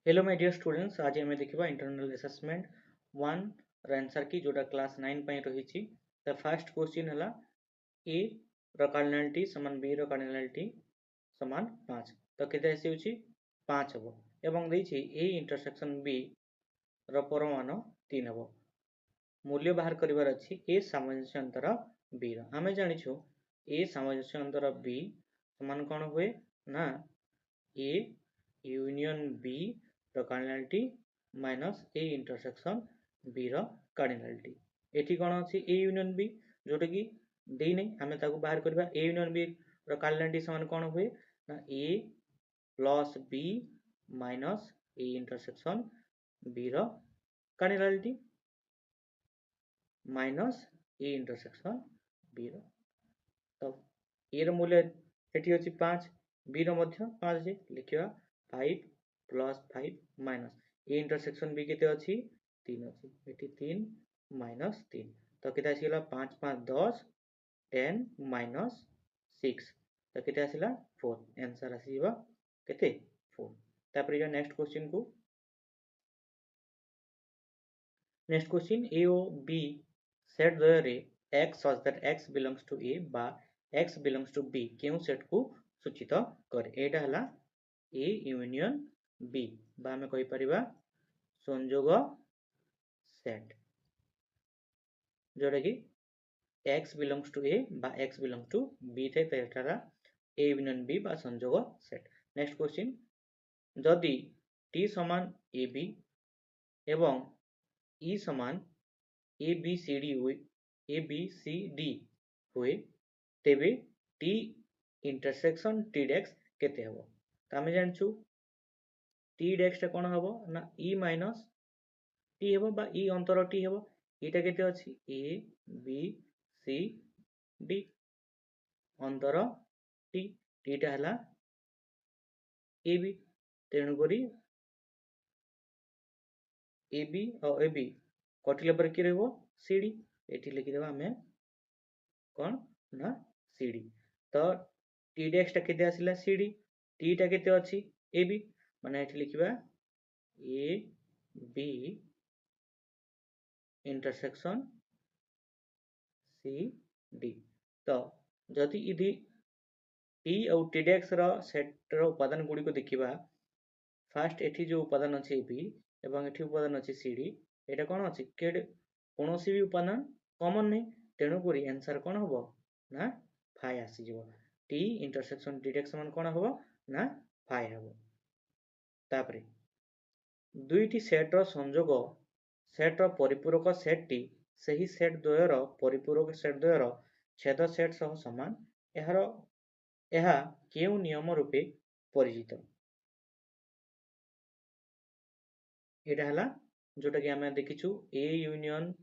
Hello my dear students, आज आम देखा इंटरनल असेसमेंट 1 आंसर की जोटा क्लास 9 रही। द फर्स्ट क्वेश्चन है ए कार्डिनालिटी समान बी कार्डिनालिटी समान 5। तो केते आसी 5 हम एवं देछि ए इंटरसेक्शन बी परमाणु 3 हम। मूल्य बाहर करिवार अछि ए सामंजस्य अंतर बी आमे जानिछु ए सामंजस्य अंतर बी समान कोन हुए ना A union B cardinality minus A intersection B cardinality. एठी कोन अछि ए यूनियन बी जोटा कि दे नै आमे ताको बाहर करबा ए यूनियन बी कार्डिनालिटी समान कोन हुए ना A plus B minus A intersection B cardinality minus A intersection B. तो ए रो मूल्य एठी अछि 5, बी रो मध्य 5 जे लिखिबा 5 plus 5 minus A intersection B केते अछि 3 अछि एठी 3 माइनस 3 तो केते आसीला 5 5 10 10 माइनस 6 तो केते आसीला 4 आंसर आसीबा केते 4। तापर जो नेक्स्ट क्वेश्चन को नेक्स्ट क्वेश्चन ए ओ बी सेट द्वय रे x such that x belongs to a बा x belongs to b केउ सेट को सूचित करे एटा हला ए यूनियन बी बा हमें कहि परिबा संयोग सेट जोटा कि x belongs to a बा x belongs to b थे तेटारा ए यूनियन बी बा संयोग सेट। नेक्स्ट क्वेश्चन जदि t समान ab एवं e समान abcd हुए तेबे t इंटरसेक्शन t डेक्स केते हबो। त आमे जानछु t डेक्स टा कोन हबो ना e माइनस t हबो बा e अंतर t हबो एटा केते अछि a b c d अंतर t t टा हला ab तेणु करी ab और ab कटिला पर के रहबो cd एठी लिखि देबा हमें कोन ना cd। तो t डेक्स टा केते आसिला cd t टा केते अछि ab माने एठी लिखिबा a b intersection c d। तो जदि इधि t और t डेक्स रो सेट रो उपादान गुडी को देखिबा फास्ट एठी जो उपादान अछि b एवं एठी उपादान अछि cd एटा कोन अछि केड कोनोसी भी उपादान कॉमन नै तेणु करी आंसर कोन हबो ना 5 आसी जिवो t इंटरसेक्शन t डेक्स समान कोन हबो ना 5 हबो। तापरे दुईटी सेट रो संयोग सेट रो परिपूरक सेट टी सही सेट द्वयर परिपूरक सेट द्वयर छेद सेट सह समान एहा केउ नियम रूपे परिचित एटा हला जोटा कि हमें देखिछु a यूनियन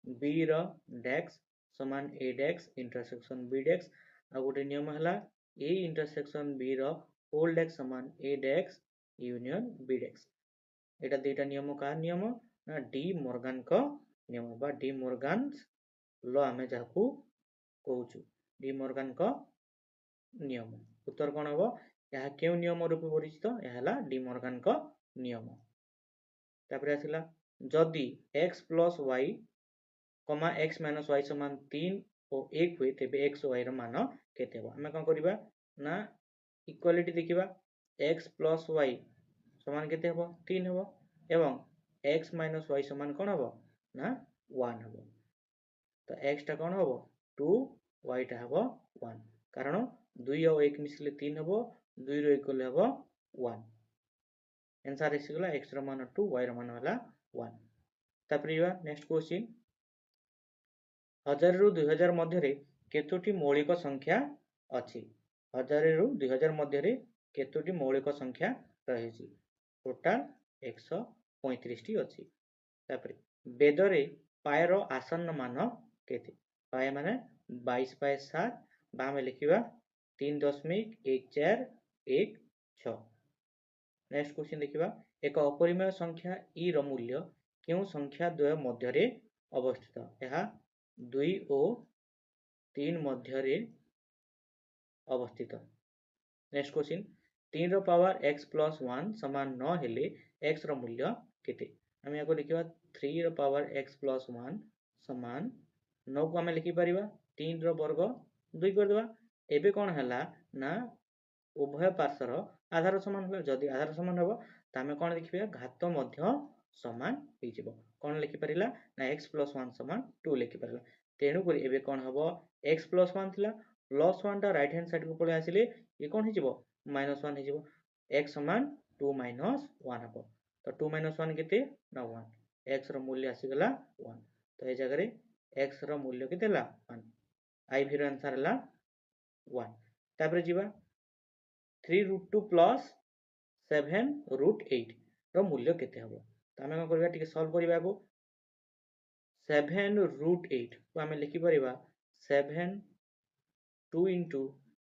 b रो डेक्स समान a dash intersection b dash आ गोटे नियम हला a इंटरसेक्शन b रो होल डेक्स समान a dash union b dash एटा दुईटा नियम का नियम ना डी मॉर्गन का नियम बा डी मॉर्गन्स लॉ हमें जाकू कहूछु डी मॉर्गन का नियम। उत्तर कोन हबो यह केउ नियम रूपे परिचित यह हला डी मॉर्गन का नियम। तापर आसिला जदि x प्लस y कमा x माइनस y समान 3 और 1 हुए तेबे x और y रो मान केते हो हमें कोन करिबा ना इक्वालिटी देखिबा x प्लस y समान केते हो 3 हो एवं x माइनस y समान कोन हो ना 1 हो। तो x टा कोन हो 2 y टा हो 1 कारण 2 और 1 मिसले 3 हो 2 रो इक्वल हो 1 आंसर एसिगला x रो मान 2 y रो मान होला 1। तापर इवा नेक्स्ट क्वेश्चन 1000 रु 2000 मध्य रे केतोटी मौलिक संख्या अछि 1000 रु 2000 मध्य रे केतोटी मौलिक संख्या रहिछि टोटल 135 टी अछि। तापर वेद रे पाय रो आसन्न मान केते पाय माने 22 पाय 7 बा में लिखिबा 3.1416। नेक्स्ट क्वेश्चन देखिबा एक अपरिमेय संख्या e रो मूल्य केउ संख्या द्वय मध्य रे अवस्थित यह 2 और 3 मध्य रे अवस्थित। नेक्स्ट क्वेश्चन 3 ର ପାୱାର x प्लस 1 समान न हेले x रो मूल्य केते हम याको लिखिबा 3 रो पावर x प्लस 1 समान 9 को हम लिखि परिबा 3 रो वर्ग 2 कर देबा एबे कोन हला ना उभय पार्श्वर आधार समान हो जदि आधार समान हो त हम कोन लिखिबा घात मध्य समान हो जिवो कोन लिखि परिला ना x प्लस 1 समान 2 लिखि परिला तेनु करी एबे कोन हबो x प्लस 1 थिला प्लस 1 टा राइट हैंड साइड को पळे आसिले ये कोन हो जिवो -1 हो जिवो x समान 2 माइनस 1 हबो तो 2 माइनस 1 केते ना 1 x रो मूल्य आसी गला 1 तो ए जगह रे x रो मूल्य केते ला 1 आई भी रो आंसर ला 1 तापर जिबा 3 रूट 2 प्लस 7 रूट 8 रो मूल्य केते हबो त हम करबा टिके सॉल्व करबा को 7 रूट 8 को हम लिखि परिबा 7 2 into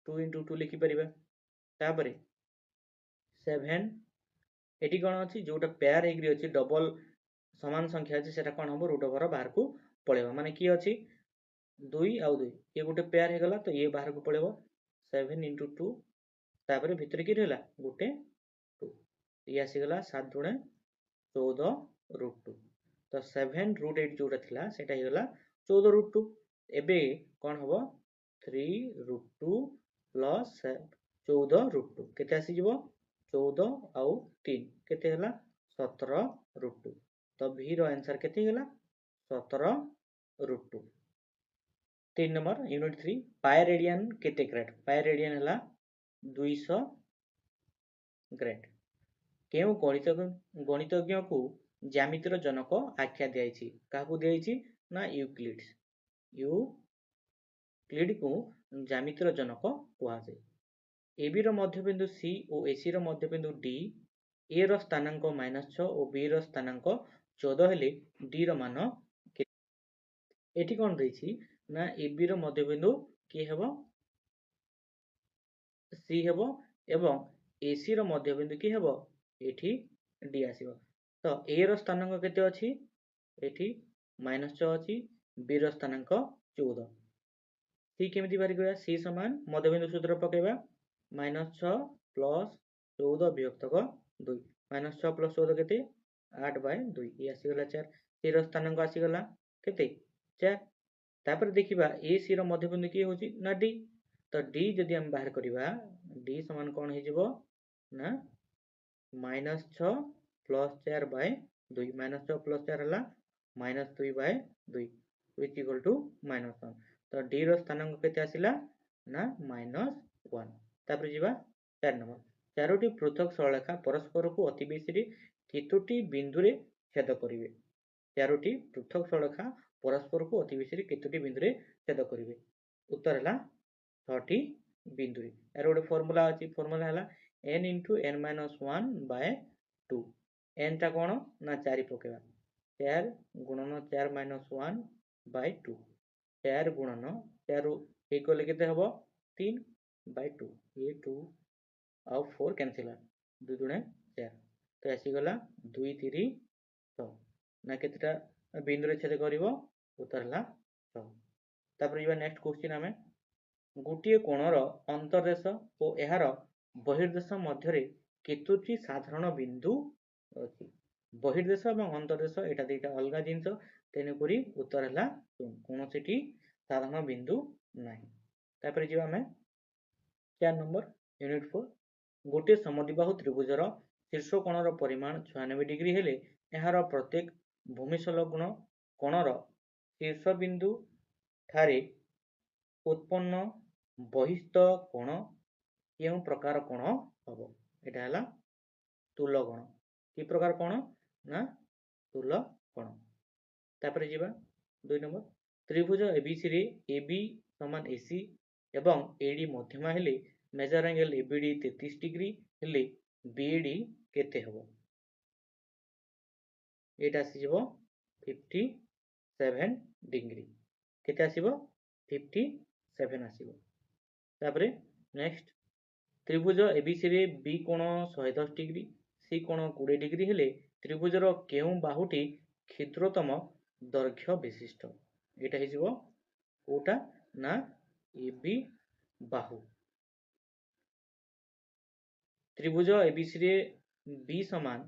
2 लिखि परिबा तापर 7 एटी कोन अछि जोटा पेयर हेग्री अछि डबल समान संख्या अछि सेटा कोन हबो रूट ओवर बाहर को पळेबा माने की अछि 2 आ 2 ये गोटे पेयर हे गला तो ये बाहर को पळेबो 7 into 2 तापर भितर की रहला गोटे 2 ये आसी गला 7 गुणे 14 रूट 2 तो 7 रूट 8 जोटा थिला सेटा हे गला 14 रूट 2 एबे कोन हबो 3 रूट 2 प्लस 14 रूट 2 केते आसी जिवो 14 आउ 3 केते हला 17 रूट 2 तो v रो आंसर केते हला 17 root 2 3 number unit 3 pi radian केते ग्रेड पाई रेडियन हला 200 ग्रेड केउ गणितज्ञ को ज्यामितिर जनक आख्या दियाइछि काहू दियाइछि ना यूक्लिड को ज्यामितिर जनक कुहा जाय AB रो मध्यबिंदु C और AC रो मध्यबिंदु D A रो स्थानांक -6 और B रो स्थानांक 14 हेले D रो मान एठी कोन दैछि ना AB रो मध्यबिंदु के हेबो C हेबो एवं AC रो मध्यबिंदु के हेबो एठी D आसीबो तो A रो स्थानांक केते अछि एठी -6 अछि B रो स्थानांक 14 C केमिति बारी करबा C समान मध्यबिंदु सूत्र पकेबा -6 प्लस 14 विभक्तक 2 -6 प्लस 14 केते 8/2 ये आसी गला 4 C रो स्थानांक आसी गला केते 4 तापर देखिबा AC रो मध्यबिंदु की होची ना D तो D जदि हम बाहर करबा D समान कोन हे जिवो ना -6 प्लस 4/2 -6 प्लस 4 हला -3/2 which equal to -1 तो D रो स्थानांक केते आसिला ना -1 तापर जिबा 4 नंबर चारोटी पृथक सरलरेखा परस्पर को अति बेसी रे केतोटी बिंदु रे छेद करिवे चारोटी पृथक सरलरेखा परस्पर को अति बेसी रे केतोटी बिंदु रे छेद करिवे उत्तर हला 6टी बिंदु रे एरो गोटे फार्मूला अछि फार्मूला हला n into n minus 1 by 2 n ता कोन ना 4 पकेबा 4 गुणन 4 minus 1 by 2 4 गुणन 4 इक्वल केते हबो 3 by 2 ये 2 और 4 कैंसिल 2 गुणे 4 तो आसी गला 2 3 6 ना केतेटा बिंदु रे छेद करिवो उत्तर हला 6 तापर इबा नेक्स्ट क्वेश्चन हमें गोटिए कोणर अंतर्देश और एहार बहिर्देश मध्य केतोटी साधारण बिंदु अछि बहिर्देश और अंतर्देश एटा दुईटा अलग जिंस तेनुकरी उत्तर हला कोनोसीटी साधारण बिंदु नाही तापर जिवा हमें 4 नंबर यूनिट 4 गोटे समद्विबाहु त्रिभुजर शीर्ष कोणर परिमाण 96 डिग्री हेले एहार प्रत्येक भूमि संलग्न कोणर शीर्ष बिंदु ठारे उत्पन्न बहिस्थ कोण केउ प्रकार कोण हबो एटा हला तुल्य कोण की प्रकार कोण ना तुल्य कोण तापर जिबा 2 नंबर त्रिभुज ABC रे AB समान AC एवं AD मध्यमा हेले मेजर एंगल ABD 33 डिग्री हेले BD केते हबो एटा आसीबो 57 डिग्री केते आसीबो 57 आसीबो तापरे नेक्स्ट त्रिभुज ABC रे B कोण 110 डिग्री C कोण 20 डिग्री हेले त्रिभुजर केउ बाहुटी क्षुद्रतम दैर्घ्य विशिष्ट एटा हिजिबो कोटा ना AB बाहु त्रिभुज एबीसी रे बी समान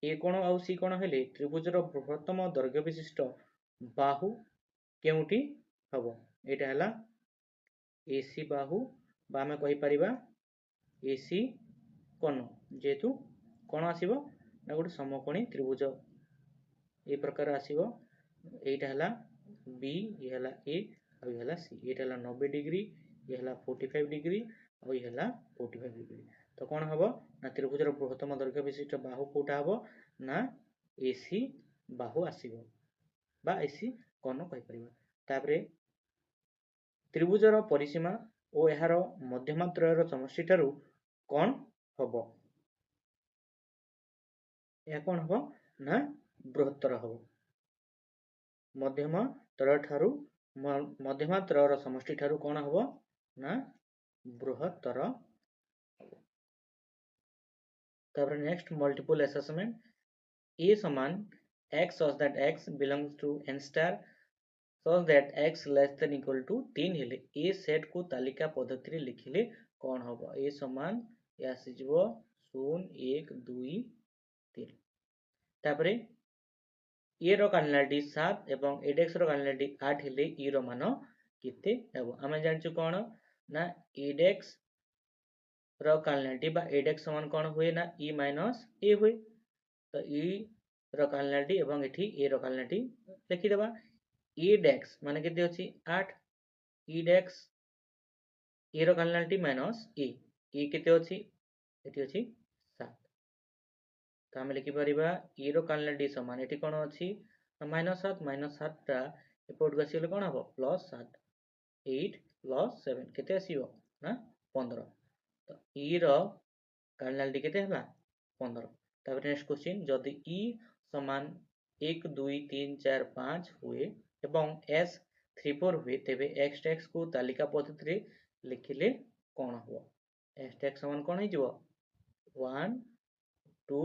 ए कोण आउ सी कोण हेले त्रिभुजर बृहत्तम दैर्घ्य विशिष्ट बाहु केउटी हबो एटा हला एसी बाहु बा आमे कहि परिबा एसी कोण जेतु कोण आसीबो ना गोटे समकोणी त्रिभुज ए प्रकार आसीबो एटा हला बी ये हला ए और ये हला सी एटा हला 90 डिग्री ये हला 45 डिग्री और ये हला 45 डिग्री तो कौन हबो ना त्रिभुजर बृहत्तम दैर्घ्य विशिष्ट बाहु कोटा हबो ना एसी बाहु आसीबो बा एसी कोण कहि परिबा तापरे त्रिभुजर परिसीमा और एहार मध्यमात्रयर समष्टि ठारू कोण हबो या कोण हबो ना बृहत्तर हबो मध्यम त्रय ठारू मध्यमा त्रयर समष्टि ठारू कोण हबो ना बृहत्तर हबो तापर नेक्स्ट मल्टीपल असेसमेंट ए समान x such that x belongs to n star such that x less than equal to 3 हेले ए सेट को तालिका पद्धति रे लिखिले कोन हबो ए समान या आसीजबो 0 1 2 3 तापरे ए रो कार्डिनालिटी 7 एवं एडेक्स रो कार्डिनालिटी 8 हेले ई रो मान केते हेबो आमे जानचु कोन ना एडेक्स रो कार्डिनालिटी बा एडेक्स समान कोन होय ना ई माइनस ए होय तो ई रो कार्डिनालिटी एवं एठी ए रो कार्डिनालिटी लिखि देबा एडेक्स माने केते अछि 8 एडेक्स ए रो कार्डिनालिटी माइनस ए केते अछि एठी अछि 7 तो आमे लिखि परिबा ए रो कार्डिनालिटी समान एठी कोन अछि -7 टा एपोर्ट गसिले कोन हबो +7 8 + 7 केते आसीबो ना 15 तो ई रो कार्डिनालिटी केते हला 15 तापर नेक्स्ट क्वेश्चन जदि ई समान 1 2 3 4 5 हुए एवं s 3 4 हुए तेबे x को तालिका पद्धति रे लिखिले कोन हबो x समान कोन हे जिवो 1 2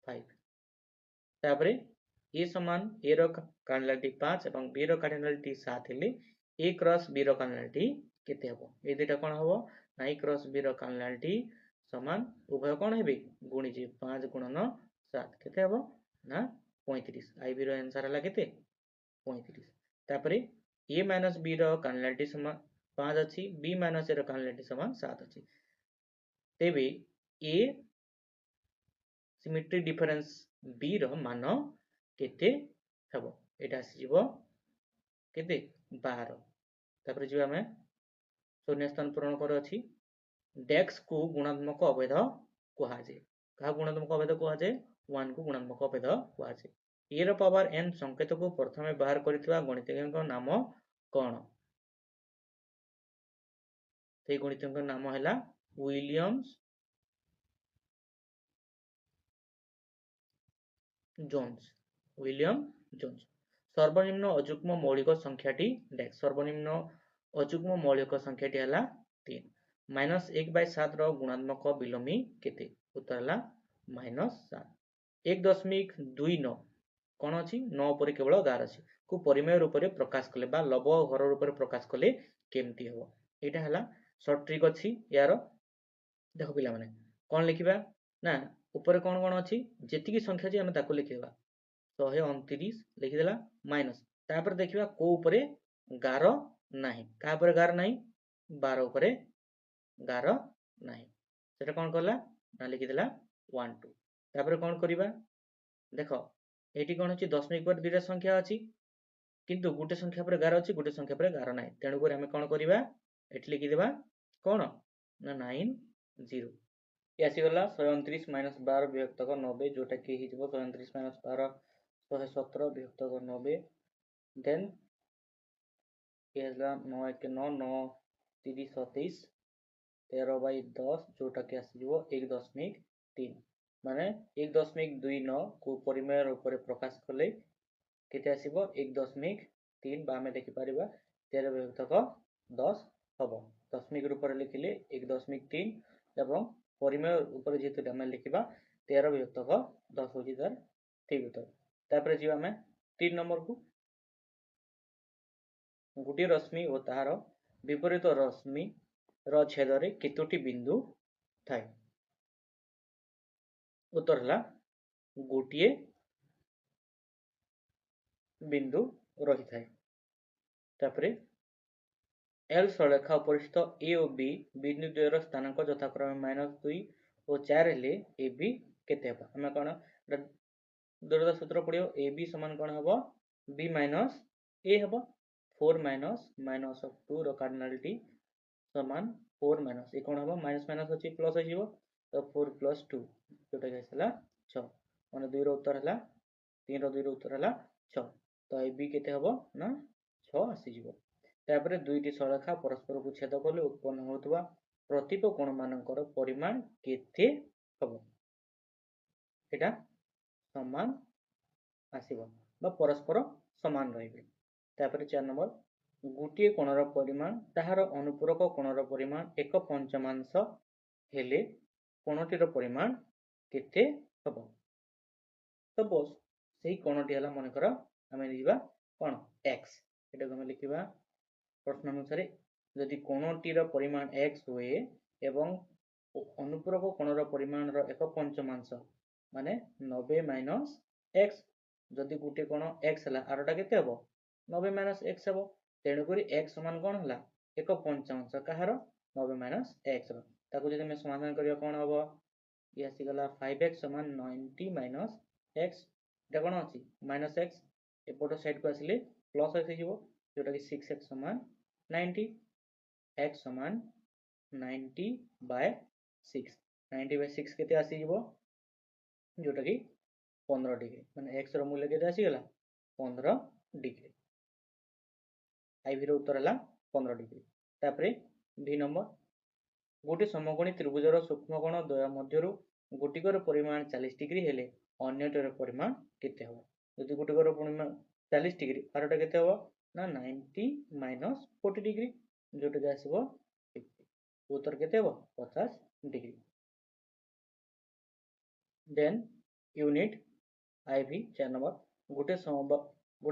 5 तापरे ए समान ए रो कार्डिनालिटी 5 एवं बी रो कार्डिनालिटी 7 हेले ए क्रॉस बी रो कार्डिनालिटी केते हबो ए दुटा कोन हबो ना ए क्रॉस बी रो कार्डिनालिटी समान उभय कोन हेबे गुणी जे 5 गुणन 7 केते हबो ना 35 आई बी रो आंसर हला केते 35 तापरे ए माइनस बी रो कार्डिनालिटी समान 5 अछि बी माइनस ए रो कार्डिनालिटी समान 7 अछि तेबे ए सिमेट्री डिफरेंस बी रो मान केते हबो एटा आसीबो केते 12 तापर जे हमें शून्य स्थान पूरण कर अछि डेक्स को गुणात्मक अभेद कुहा जे का गुणात्मक अभेद कुहा जे 1 को गुणात्मक अभेद कुहा जे ए रो पावर n संकेत को प्रथमे बाहर करितबा गणितज्ञ नाम कोन से गणितज्ञ नाम हैला विलियम जोन्स सर्वनिम्न अजुग्म मौलिक संख्याटी डेक्स सर्वनिम्न अजुग्म मौलिक संख्याटी हला 3 -1/7 रो गुणात्मक बिलोमी केते उत्तर हला -7 1.29 कोन अछि 9 पर केवल गार अछि को परिमेय रूप रे प्रकाश कले बा लव हर रूप रे प्रकाश कले केमती हो एटा हला शॉर्ट ट्रिक अछि यार देखो पिला माने कोन लिखिबा ना ऊपर कोन कोन अछि जेतिकी संख्या जे हम ताको लिखिबा 129 लिखि देला माइनस तापर देखिबा को ऊपर गार नाही का ऊपर गार नाही 12 ऊपर गार नाही सेटा कोन करला ना लिखि देला 1 2 तापर कोन करिबा देखो एटी कोन अछि दशमिक पर दुटा संख्या अछि किंतु गुटे संख्या पर गार अछि गुटे संख्या पर गार नाही तेनु पर हम कोन करिबा एठी लिखि देबा कोन ना 9 0 आसी गला 129 - 12 विभक्त 90 जोटा कि हि जबो 129 - 12 117 विभक्त 90 देन ये हला 9 1 9 9 3 27 13/10 जोटा कि आसी जबो 1.3 माने 1.29 को परिमेय रूप रे प्रकाश कले केते आसीबो 1.3 बा में देखि परिबा 13 विभक्त 10 हबो दशमिक रूप रे लिखिले 1.3 एवं परिमेय ऊपर जेतु हम लिखिबा 13 विभक्त 10 होजी दर ठीक उत्तर तापर जीवा में 3 नंबर को गुटी रश्मि और तार विपरीत रश्मि रो छेद रे केतोटी बिंदु थाए उत्तर है गोटे बिंदु रही थाए। तापरे एल सरलेखा उपरिस्थ ए और बी बिंदु द्वयर स्थानांक यथाक्रमे -2 और 4 हेले ए बी केते हेबा हमें कोन दूरता सूत्र पड़ियो ए बी समान कोन हबो बी माइनस ए हबो 4 माइनस ऑफ 2 रो कार्डिनलिटी समान 4 माइनस ए कोन हबो माइनस माइनस अछि प्लस आइबो तो 4 प्लस 2 जोटा के हला 6 माने 2 रो उत्तर हला 3 रो 2 रो उत्तर हला 6 तो ए बी केते हबो ना 6 आसी जिवो। तापरे दुईटी सरलेखा परस्पर को छेद कले उत्पन्न होतबा प्रतीक कोण मानकर परिमाण केते हबो एटा समान आसीबो बा परस्पर समान रहिबे। तापरे 4 नंबर गोटे कोणर परिमाण ताहार अनुपूरक कोणर परिमाण 1/5 हेले कोणटीर परिमाण केते हबो। सपोज सेही कोणटी हला मन कर हमें लिखिबा कोण x एटा हम लिखिबा प्रश्न अनुसार यदि कोणटीर परिमाण x हुए एवं अनुपूरक कोणर परिमाण रो 1/5 माने 90 माइनस x जदि गोटे कोण x हला आरटा केते हबो 90 माइनस x हबो तेणु करी x समान कोन हला 1/5 कहार 90 माइनस x रो ताको जदि हम समाधान करिया कोन हबो ये आसी गला 5x समान 90 माइनस x एटा कोन अछि माइनस x एपट साइड को आसिले प्लस आसी जिवो जोटा कि 6x समान 90 x समान 90 बाय 6 90 बाय 6 केते आसी जिवो जोटा कि 15 डिग्री माने x रो मूल्य केते आसी गला 15 डिग्री आईवी रो उत्तर हला 15 डिग्री। तापरे बी नंबर गोटे समकोणी त्रिभुजर सूक्ष्मकोण द्वय मध्यरु गोटिकर परिमाण 40 डिग्री हेले अन्यटर परिमाण केते हो यदि गोटिकर परिमाण 40 डिग्री आरटा केते हो ना 90 माइनस 40 डिग्री जोटा के आसीबो 50 उत्तर केते हो 50 degree. Then unit IV 4 number गोटे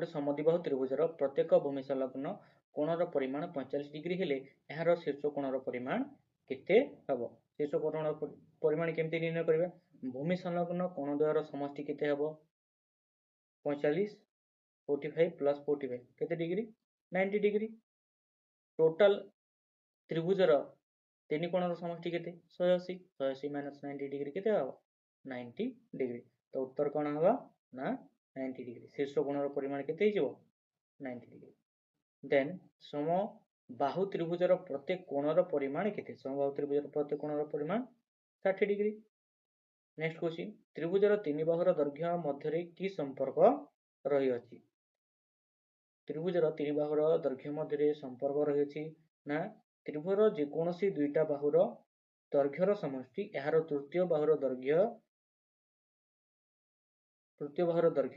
समद्विबाहु त्रिभुजर प्रत्येक भूमि संलग्न कोणर परिमाण 45 डिग्री हेले एहार शीर्ष कोणर परिमाण केते हबो शीर्ष कोणर परिमाण केमती निर्णय करबा भूमि संलग्न कोण द्वयर समष्टि केते हबो 45 45 प्लस 45 केते डिग्री 90 डिग्री टोटल त्रिभुजर तीन कोणर समष्टि केते 180 180 माइनस 90 डिग्री केते हबो 90 डिग्री तो उत्तर कोन हबा ना 90 डिग्री शीर्ष कोणर परिमाण केते हिजो 90 डिग्री। देन सम बाहु त्रिभुजर प्रत्येक कोणर परिमाण केते समबाहु त्रिभुजर प्रत्येक कोणर परिमाण 60 डिग्री। नेक्स्ट क्वेश्चन त्रिभुजर तीन बाहुर दैर्घ्य मध्य की संपर्क रही अछि त्रिभुजर तीन बाहुर दैर्घ्य मध्य संपर्क रही अछि ना त्रिभुजर जेकोसी दुईटा बाहुर दैर्घ्यर समष्टि एहार तृतीय बाहुर दैर्घ्य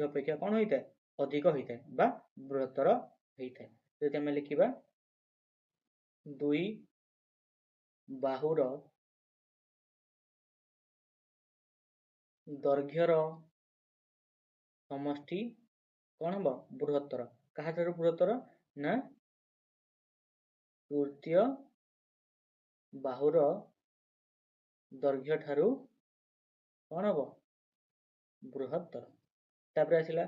अपेक्षा कौन होता है अधिक होता है बा बृहत्तर होता है जदि आम लिखा दुई बाहुर दैर्घ्यर समष्टि कौन हम बृहत्तर क्या बृहत्तर ना तृतीय बाहुर दैर्घ्य ठारू कौन हम बृहत्तर। तापर आसिला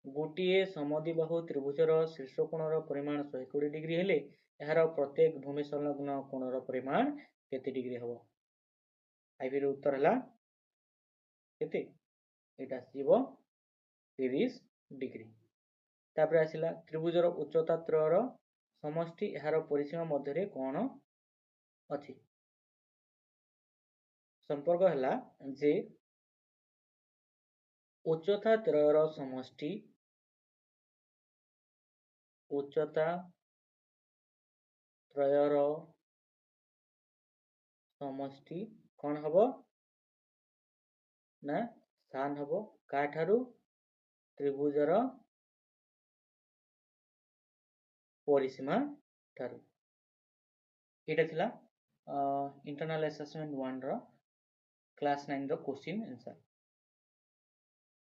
गोटे समद्विबाहु त्रिभुजर शीर्ष कोणर परिमाण 120 डिग्री हेले एहार प्रत्येक भूमि संलग्न कोणर परिमाण केते डिग्री हबो आईवी रो उत्तर हला केते एटा आसीबो 30 डिग्री। तापर आसिला त्रिभुजर उच्चता त्रयर समष्टि एहार परिसीमा मध्य कोण अछि संपर्क हला जे उच्चता त्रयर समष्टि उच्चता त्रयर समष्टि कौन हबो ना स्थान हबो काठारू त्रिभुजर परिसीमा ठारू एटा थिला इंटरनल असेसमेंट 1 रो क्लास 9 रो क्वेश्चन आंसर।